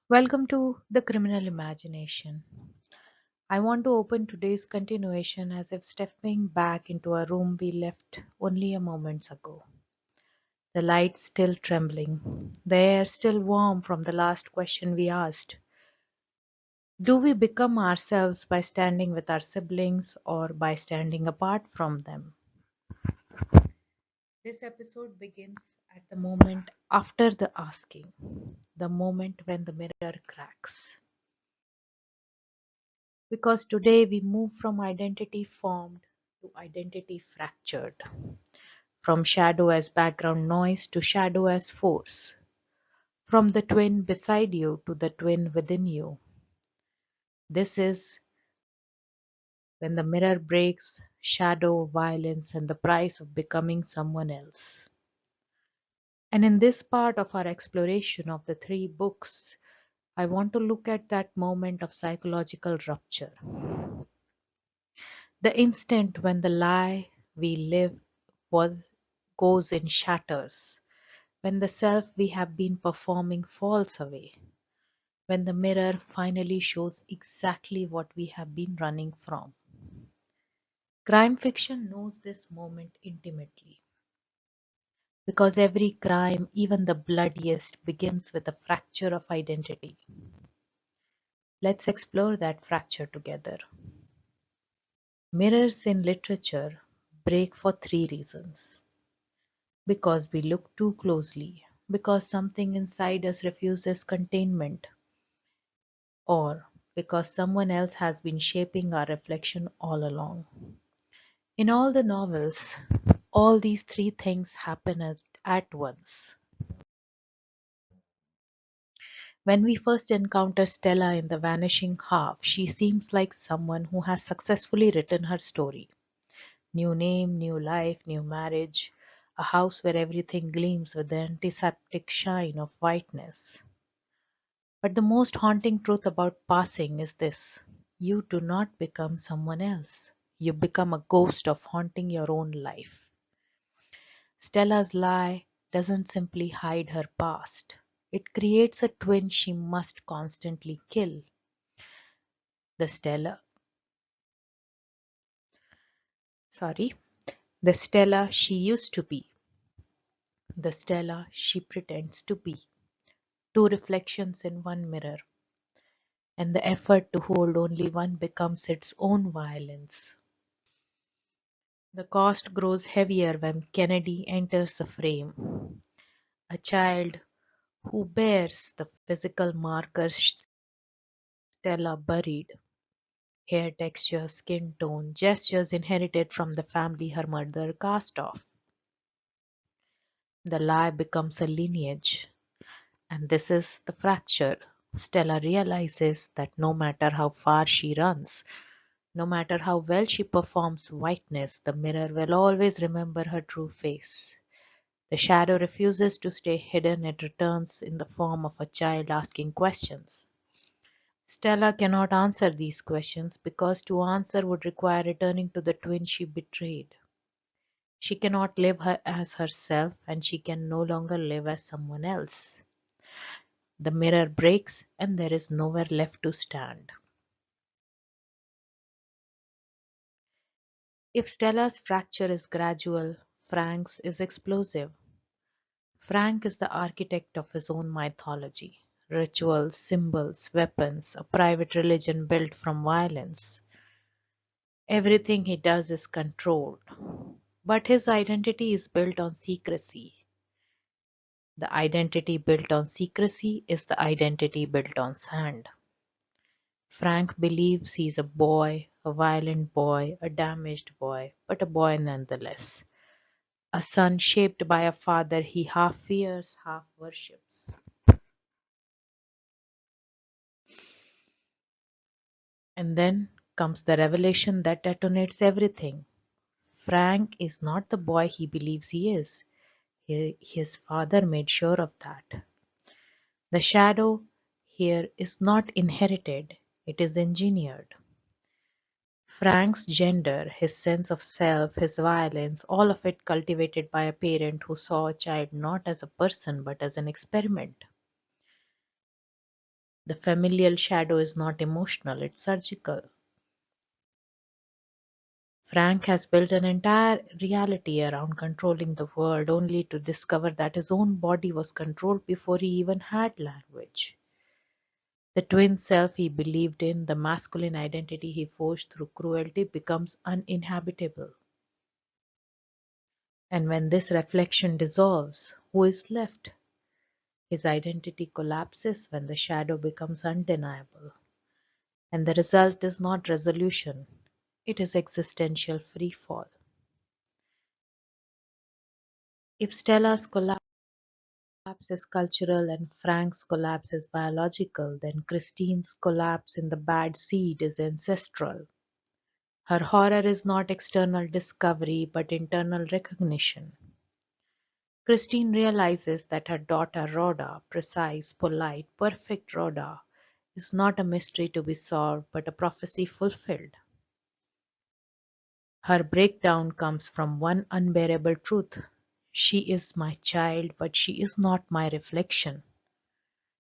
Welcome to The Criminal Imagination. I want to open today's continuation as if stepping back into a room we left only a moments ago. The light still trembling, the air still warm from the last question we asked. Do we become ourselves by standing with our siblings or by standing apart from them? This episode begins at the moment after the asking, the moment when the mirror cracks. Because today we move from identity formed to identity fractured, from shadow as background noise to shadow as force, from the twin beside you to the twin within you. This is when the mirror breaks, shadow, violence, and the price of becoming someone else. And in this part of our exploration of the three books, I want to look at that moment of psychological rupture. The instant when the lie we live was goes in shatters, when the self we have been performing falls away, when the mirror finally shows exactly what we have been running from. Crime fiction knows this moment intimately because every crime, even the bloodiest, begins with a fracture of identity. Let's explore that fracture together. Mirrors in literature break for three reasons: because we look too closely, because something inside us refuses containment, or because someone else has been shaping our reflection all along. In all the novels, all these three things happen at once. When we first encounter Stella in the Vanishing Half, she seems like someone who has successfully written her story. New name, new life, new marriage, a house where everything gleams with the antiseptic shine of whiteness. But the most haunting truth about passing is this: you do not become someone else. You become a ghost of haunting your own life. Stella's lie doesn't simply hide her past. It creates a twin she must constantly kill. The Stella, sorry, the Stella she used to be, the Stella she pretends to be. Two reflections in one mirror, and the effort to hold only one becomes its own violence. The cost grows heavier when Kennedy enters the frame, a child who bears the physical markers Stella buried: hair texture, skin tone, gestures inherited from the family her mother cast off. The lie becomes a lineage, and this is the fracture. Stella realizes that no matter how far she runs, no matter how well she performs whiteness, the mirror will always remember her true face. The shadow refuses to stay hidden, it returns in the form of a child asking questions. Stella cannot answer these questions because to answer would require returning to the twin she betrayed. She cannot live as herself, and she can no longer live as someone else. The mirror breaks and there is nowhere left to stand. If Stella's fracture is gradual, Frank's is explosive. Frank is the architect of his own mythology: rituals, symbols, weapons, a private religion built from violence. Everything he does is controlled. But his identity is built on secrecy. The identity built on secrecy is the identity built on sand. Frank believes he's a boy, a violent boy, a damaged boy, but a boy nonetheless. A son shaped by a father he half fears, half worships. And then comes the revelation that detonates everything. Frank is not the boy he believes he is. His father made sure of that. The shadow here is not inherited, it is engineered. Frank's gender, his sense of self, his violence, all of it cultivated by a parent who saw a child not as a person but as an experiment. The familial shadow is not emotional, it's surgical. Frank has built an entire reality around controlling the world only to discover that his own body was controlled before he even had language. The twin self he believed in, the masculine identity he forged through cruelty, becomes uninhabitable. And when this reflection dissolves, who is left? His identity collapses when the shadow becomes undeniable. And the result is not resolution, it is existential freefall. If Stella's collapse is cultural and Frank's collapse is biological, then Christine's collapse in the bad seed is ancestral. Her horror is not external discovery but internal recognition. Christine realizes that her daughter Rhoda, precise, polite, perfect Rhoda, is not a mystery to be solved but a prophecy fulfilled. Her breakdown comes from one unbearable truth. She is my child, but she is not my reflection.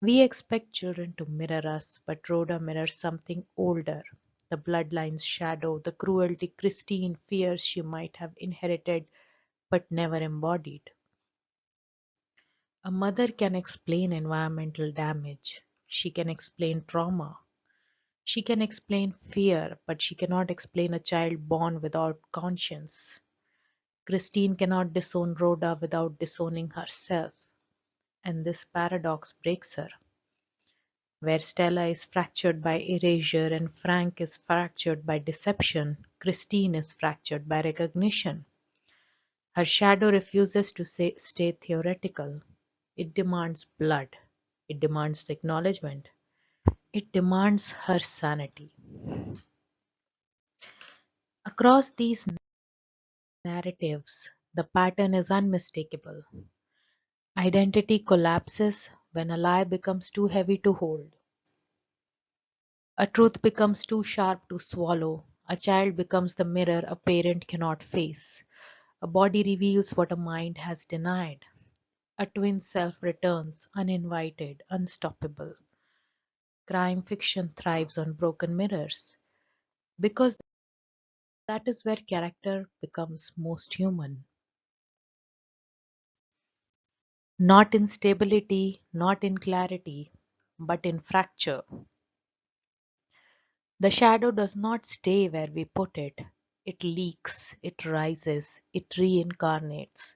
We expect children to mirror us, but Rhoda mirrors something older. The bloodline's shadow, the cruelty Christine fears she might have inherited but never embodied. A mother can explain environmental damage. She can explain trauma. She can explain fear, but she cannot explain a child born without conscience. Christine cannot disown Rhoda without disowning herself, and this paradox breaks her. Where Stella is fractured by erasure and Frank is fractured by deception, Christine is fractured by recognition. Her shadow refuses to stay theoretical. It demands blood. It demands acknowledgement. It demands her sanity. Across these narratives, the pattern is unmistakable. Identity collapses when a lie becomes too heavy to hold. A truth becomes too sharp to swallow. A child becomes the mirror a parent cannot face. A body reveals what a mind has denied. A twin self returns, uninvited, unstoppable. Crime fiction thrives on broken mirrors because that is where character becomes most human. Not in stability, not in clarity, but in fracture. The shadow does not stay where we put it. It leaks, it rises, it reincarnates.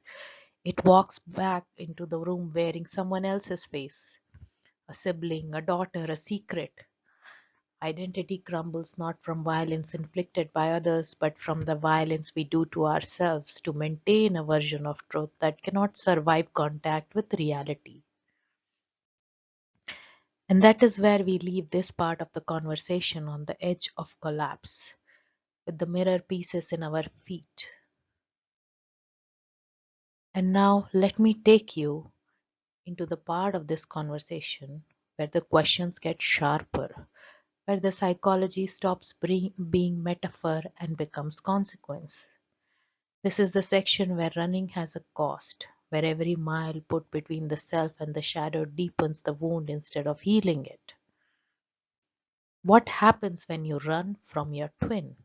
It walks back into the room wearing someone else's face, a sibling, a daughter, a secret. Identity crumbles not from violence inflicted by others, but from the violence we do to ourselves to maintain a version of truth that cannot survive contact with reality. And that is where we leave this part of the conversation on the edge of collapse, with the mirror pieces in our feet. And now let me take you into the part of this conversation where the questions get sharper, where the psychology stops being metaphor and becomes consequence. This is the section where running has a cost, where every mile put between the self and the shadow deepens the wound instead of healing it. What happens when you run from your twin?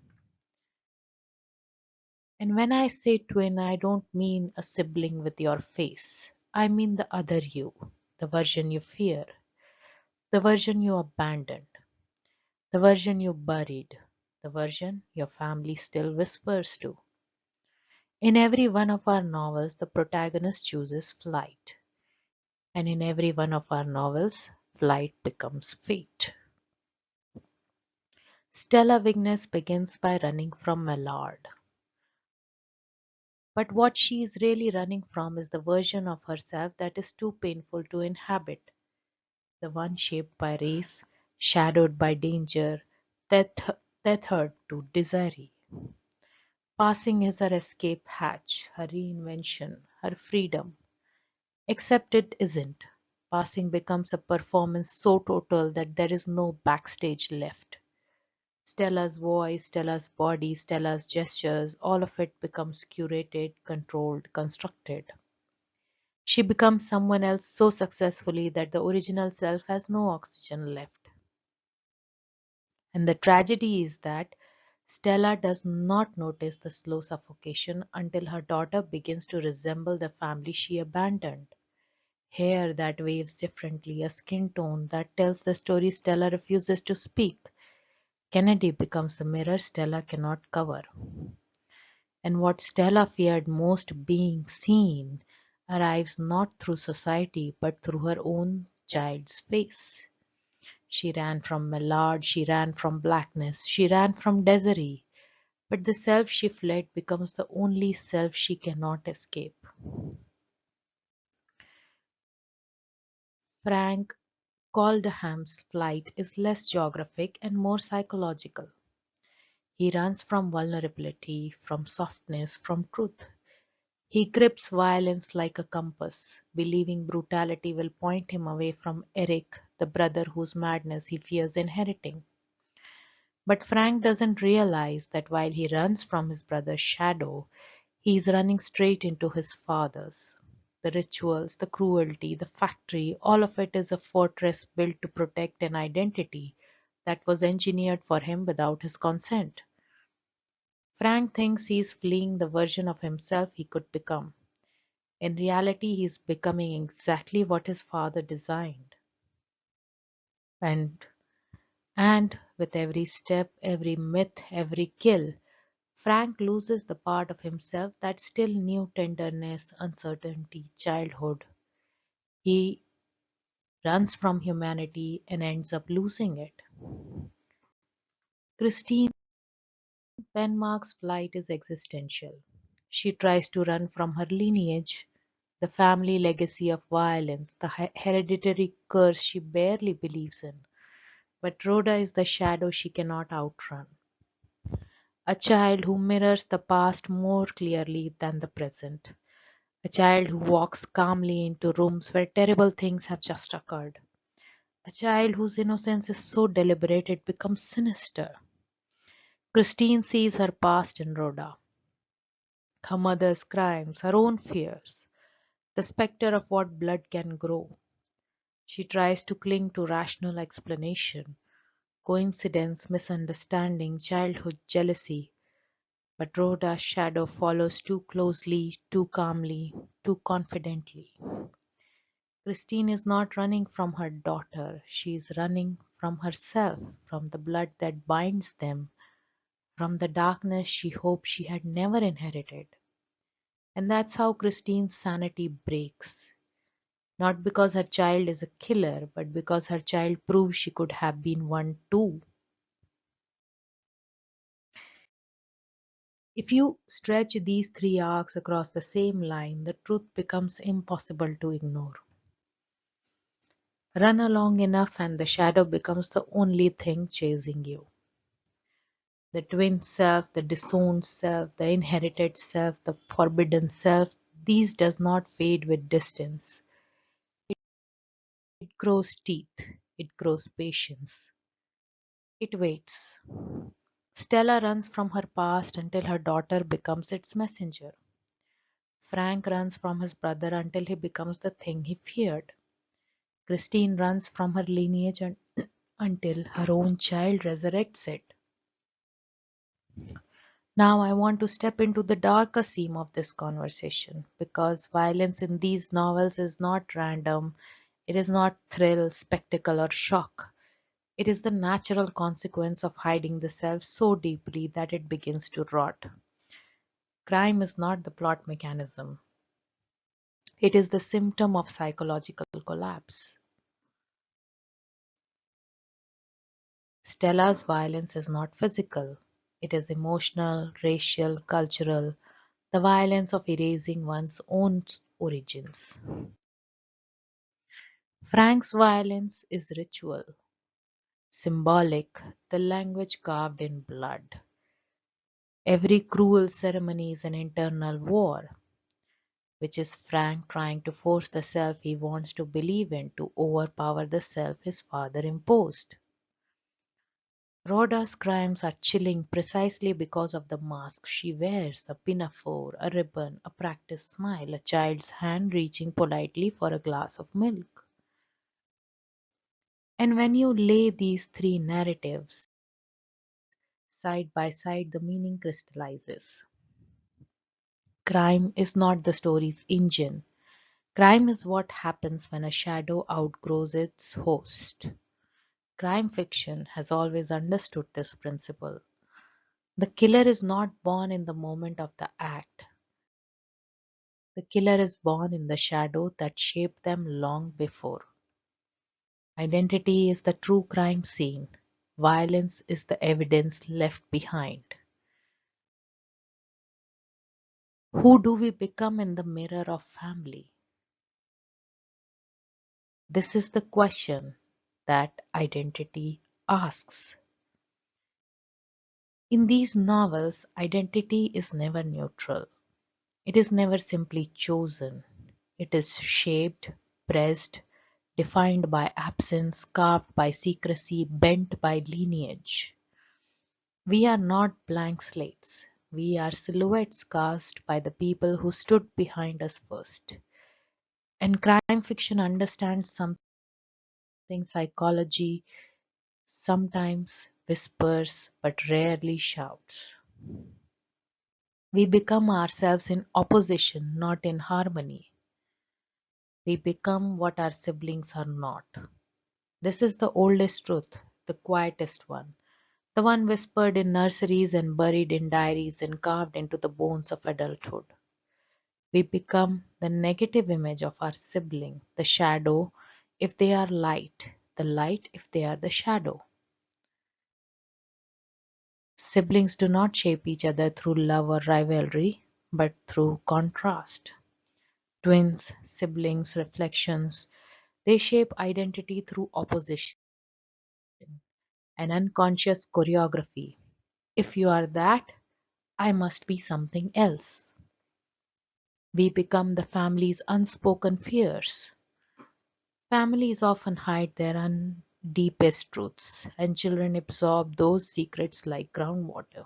And when I say twin, I don't mean a sibling with your face. I mean the other you, the version you fear, the version you abandoned, the version you buried, the version your family still whispers to. In every one of our novels, the protagonist chooses flight. And in every one of our novels, flight becomes fate. Stella Vignes begins by running from Mallard. But what she is really running from is the version of herself that is too painful to inhabit, the one shaped by race, shadowed by danger, tethered to desire. Passing is her escape hatch, her reinvention, her freedom. Except it isn't. Passing becomes a performance so total that there is no backstage left. Stella's voice, Stella's body, Stella's gestures, all of it becomes curated, controlled, constructed. She becomes someone else so successfully that the original self has no oxygen left. And the tragedy is that Stella does not notice the slow suffocation until her daughter begins to resemble the family she abandoned. Hair that waves differently, a skin tone that tells the story Stella refuses to speak. Kennedy becomes a mirror Stella cannot cover. And what Stella feared most, being seen, arrives not through society but through her own child's face. She ran from Millard, she ran from blackness, she ran from Desiree, but the self she fled becomes the only self she cannot escape. Frank Calderham's flight is less geographic and more psychological. He runs from vulnerability, from softness, from truth. He grips violence like a compass, believing brutality will point him away from Eric, the brother whose madness he fears inheriting. But Frank doesn't realize that while he runs from his brother's shadow, he is running straight into his father's. The rituals, the cruelty, the factory, all of it is a fortress built to protect an identity that was engineered for him without his consent. Frank thinks he is fleeing the version of himself he could become. In reality, he is becoming exactly what his father designed. And and with every step, every myth, every kill, Frank loses the part of himself that still knew tenderness, uncertainty, childhood. He runs from humanity and ends up losing it. Christine Penmark's flight is existential. She tries to run from her lineage, the family legacy of violence, the hereditary curse she barely believes in. But Rhoda is the shadow she cannot outrun. A child who mirrors the past more clearly than the present. A child who walks calmly into rooms where terrible things have just occurred. A child whose innocence is so deliberate it becomes sinister. Christine sees her past in Rhoda, her mother's crimes, her own fears, the specter of what blood can grow. She tries to cling to rational explanation, coincidence, misunderstanding, childhood jealousy, but Rhoda's shadow follows too closely, too calmly, too confidently. Christine is not running from her daughter, she is running from herself, from the blood that binds them, from the darkness she hoped she had never inherited. And that's how Christine's sanity breaks. Not because her child is a killer, but because her child proves she could have been one too. If you stretch these three arcs across the same line, the truth becomes impossible to ignore. Run along enough and the shadow becomes the only thing chasing you. The twin self, the disowned self, the inherited self, the forbidden self, these does not fade with distance. It grows teeth, it grows patience. It waits. Stella runs from her past until her daughter becomes its messenger. Frank runs from his brother until he becomes the thing he feared. Christine runs from her lineage until her own child resurrects it. Now I want to step into the darker seam of this conversation because violence in these novels is not random, it is not thrill, spectacle, or shock. It is the natural consequence of hiding the self so deeply that it begins to rot. Crime is not the plot mechanism, it is the symptom of psychological collapse. Stella's violence is not physical, it is emotional, racial, cultural, the violence of erasing one's own origins. Frank's violence is ritual, symbolic, the language carved in blood. Every cruel ceremony is an internal war, which is Frank trying to force the self he wants to believe in to overpower the self his father imposed. Rhoda's crimes are chilling precisely because of the mask she wears, a pinafore, a ribbon, a practiced smile, a child's hand reaching politely for a glass of milk. And when you lay these three narratives side by side, the meaning crystallizes. Crime is not the story's engine. Crime is what happens when a shadow outgrows its host. Crime fiction has always understood this principle. The killer is not born in the moment of the act. The killer is born in the shadow that shaped them long before. Identity is the true crime scene. Violence is the evidence left behind. Who do we become in the mirror of family? This is the question that identity asks. In these novels, identity is never neutral. It is never simply chosen. It is shaped, pressed, defined by absence, carved by secrecy, bent by lineage. We are not blank slates. We are silhouettes cast by the people who stood behind us first. And crime fiction understands something psychology sometimes whispers but rarely shouts. We become ourselves in opposition, not in harmony. We become what our siblings are not. This is the oldest truth, the quietest one, the one whispered in nurseries and buried in diaries and carved into the bones of adulthood. We become the negative image of our sibling, the shadow if they are light, the light if they are the shadow. Siblings do not shape each other through love or rivalry, but through contrast. Twins, siblings, reflections, they shape identity through opposition, an unconscious choreography. If you are that, I must be something else. We become the family's unspoken fears. Families often hide their deepest truths, and children absorb those secrets like groundwater.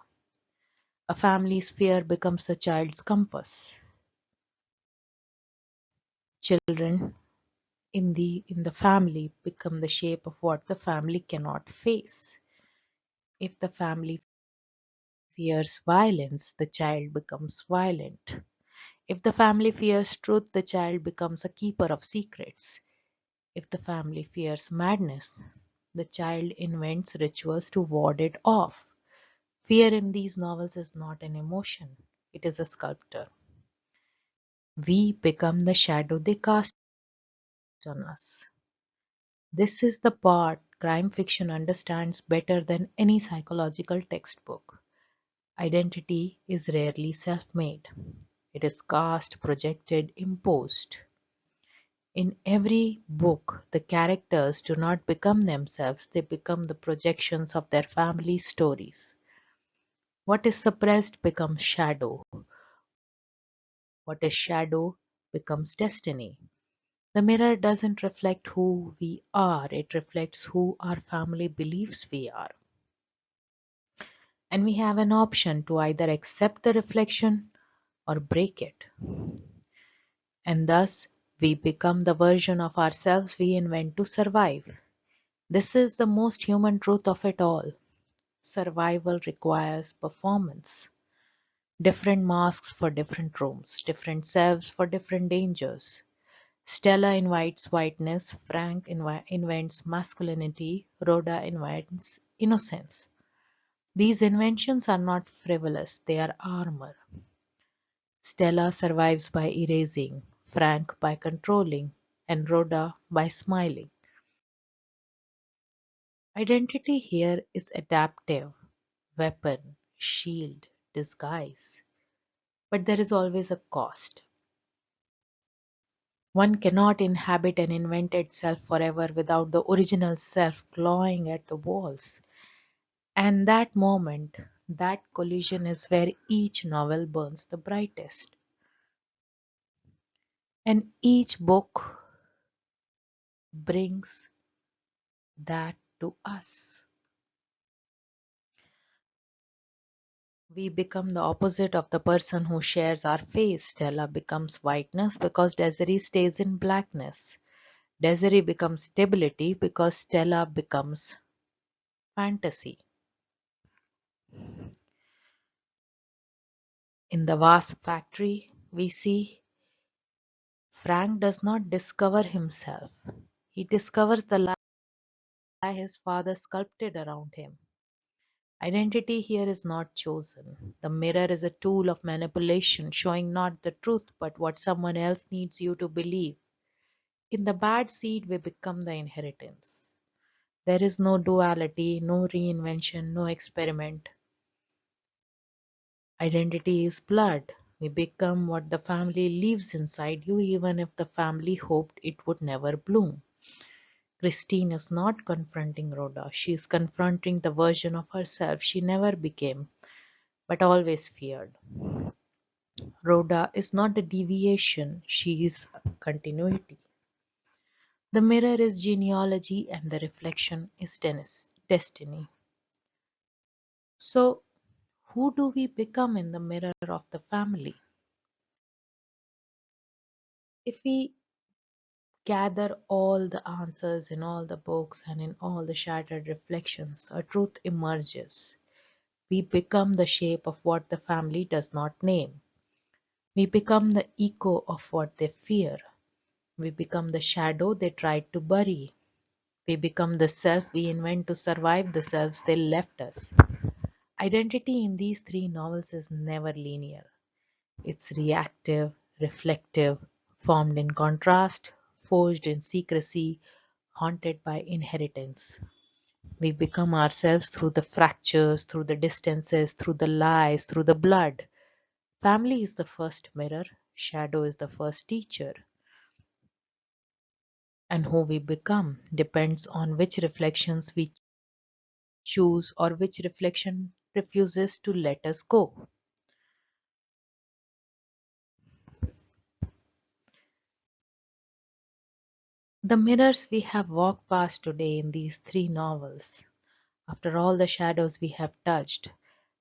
A family's fear becomes the child's compass. Children in the family become the shape of what the family cannot face. If the family fears violence, the child becomes violent. If the family fears truth, the child becomes a keeper of secrets. If the family fears madness, the child invents rituals to ward it off. Fear in these novels is not an emotion, it is a sculptor. We become the shadow they cast on us. This is the part crime fiction understands better than any psychological textbook. Identity is rarely self made, it is cast, projected, imposed. In every book, the characters do not become themselves, they become the projections of their family stories. What is suppressed becomes shadow. What is shadow becomes destiny. The mirror doesn't reflect who we are, it reflects who our family believes we are. And we have an option to either accept the reflection or break it. And thus, we become the version of ourselves we invent to survive. This is the most human truth of it all. Survival requires performance. Different masks for different rooms, different selves for different dangers. Stella invites whiteness, Frank invents masculinity, Rhoda invents innocence. These inventions are not frivolous, they are armor. Stella survives by erasing, Frank by controlling, and Rhoda by smiling. Identity here is adaptive, weapon, shield, disguise. But there is always a cost. One cannot inhabit an invented self forever without the original self clawing at the walls. And that moment, that collision is where each novel burns the brightest. And each book brings that to us. We become the opposite of the person who shares our face. Stella becomes whiteness because Desiree stays in blackness. Desiree becomes stability because Stella becomes fantasy. In the Wasp factory, we see Frank does not discover himself. He discovers the lie his father sculpted around him. Identity here is not chosen. The mirror is a tool of manipulation, showing not the truth but what someone else needs you to believe. In the bad seed, we become the inheritance. There is no duality, no reinvention, no experiment. Identity is blood. We become what the family leaves inside you, even if the family hoped it would never bloom. Christine is not confronting Rhoda. She is confronting the version of herself she never became, but always feared. Rhoda is not a deviation, she is continuity. The mirror is genealogy and the reflection is destiny. So, who do we become in the mirror of the family? If we gather all the answers in all the books and in all the shattered reflections, a truth emerges. We become the shape of what the family does not name. We become the echo of what they fear. We become the shadow they tried to bury. We become the self we invent to survive the selves they left us. Identity in these three novels is never linear. It's reactive, reflective, formed in contrast, forged in secrecy, haunted by inheritance. We become ourselves through the fractures, through the distances, through the lies, through the blood. Family is the first mirror, shadow is the first teacher, and who we become depends on which reflections we choose or which reflection refuses to let us go. The mirrors we have walked past today in these three novels, after all the shadows we have touched,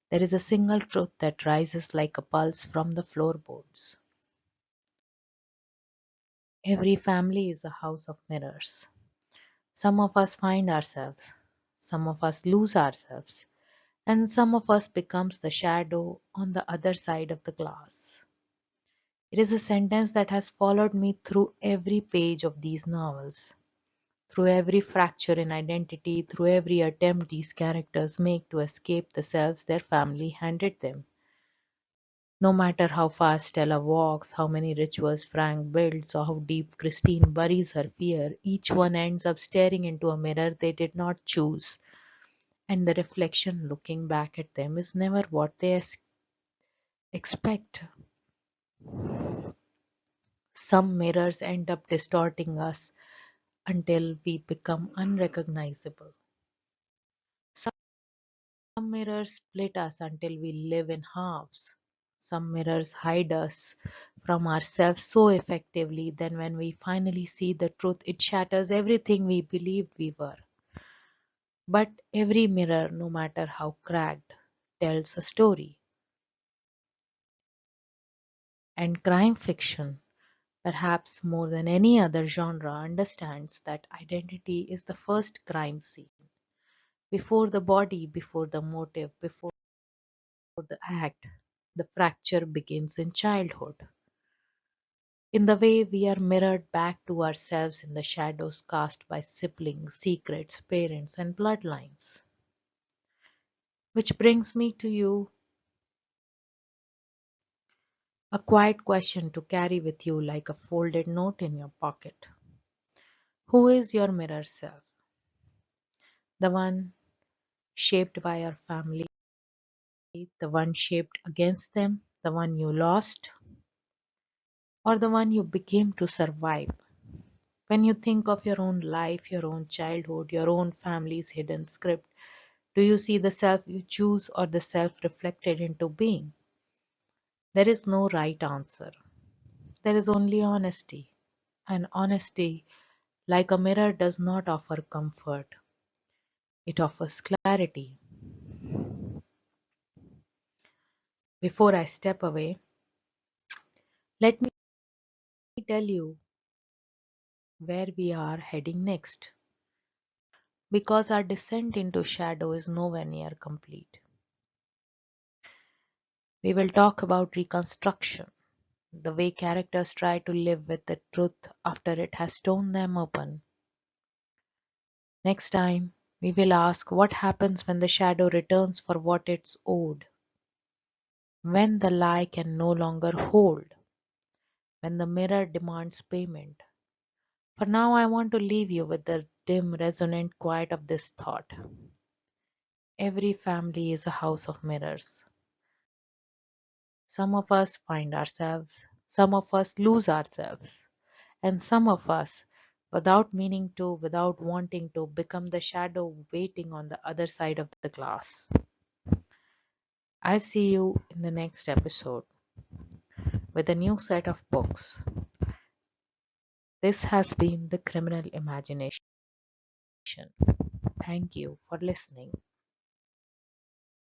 there is a single truth that rises like a pulse from the floorboards. Every family is a house of mirrors. Some of us find ourselves, some of us lose ourselves, and some of us becomes the shadow on the other side of the glass. It is a sentence that has followed me through every page of these novels, through every fracture in identity, through every attempt these characters make to escape the selves their family handed them. No matter how fast Stella walks, how many rituals Frank builds, or how deep Christine buries her fear, each one ends up staring into a mirror they did not choose, and the reflection looking back at them is never what they expect. Some mirrors end up distorting us until we become unrecognizable. Some mirrors split us until we live in halves. Some mirrors hide us from ourselves so effectively that when we finally see the truth, it shatters everything we believed we were. But every mirror, no matter how cracked, tells a story. And crime fiction, perhaps more than any other genre, understands that identity is the first crime scene. Before the body, before the motive, before the act, the fracture begins in childhood. In the way we are mirrored back to ourselves in the shadows cast by siblings, secrets, parents, and bloodlines. Which brings me to you a quiet question to carry with you like a folded note in your pocket. Who is your mirror self? The one shaped by your family, the one shaped against them, the one you lost, or the one you became to survive? When you think of your own life, your own childhood, your own family's hidden script, do you see the self you choose or the self reflected into being? There is no right answer. There is only honesty. And honesty, like a mirror, does not offer comfort, it offers clarity. Before I step away, let me tell you where we are heading next, because our descent into shadow is nowhere near complete. We will talk about reconstruction, the way characters try to live with the truth after it has torn them open. Next time, we will ask what happens when the shadow returns for what it's owed, when the lie can no longer hold, when the mirror demands payment. For now, I want to leave you with the dim, resonant quiet of this thought. Every family is a house of mirrors. Some of us find ourselves, some of us lose ourselves, and some of us, without meaning to, without wanting to, become the shadow waiting on the other side of the glass. I see you in the next episode with a new set of books. This has been The Criminal Imagination. Thank you for listening.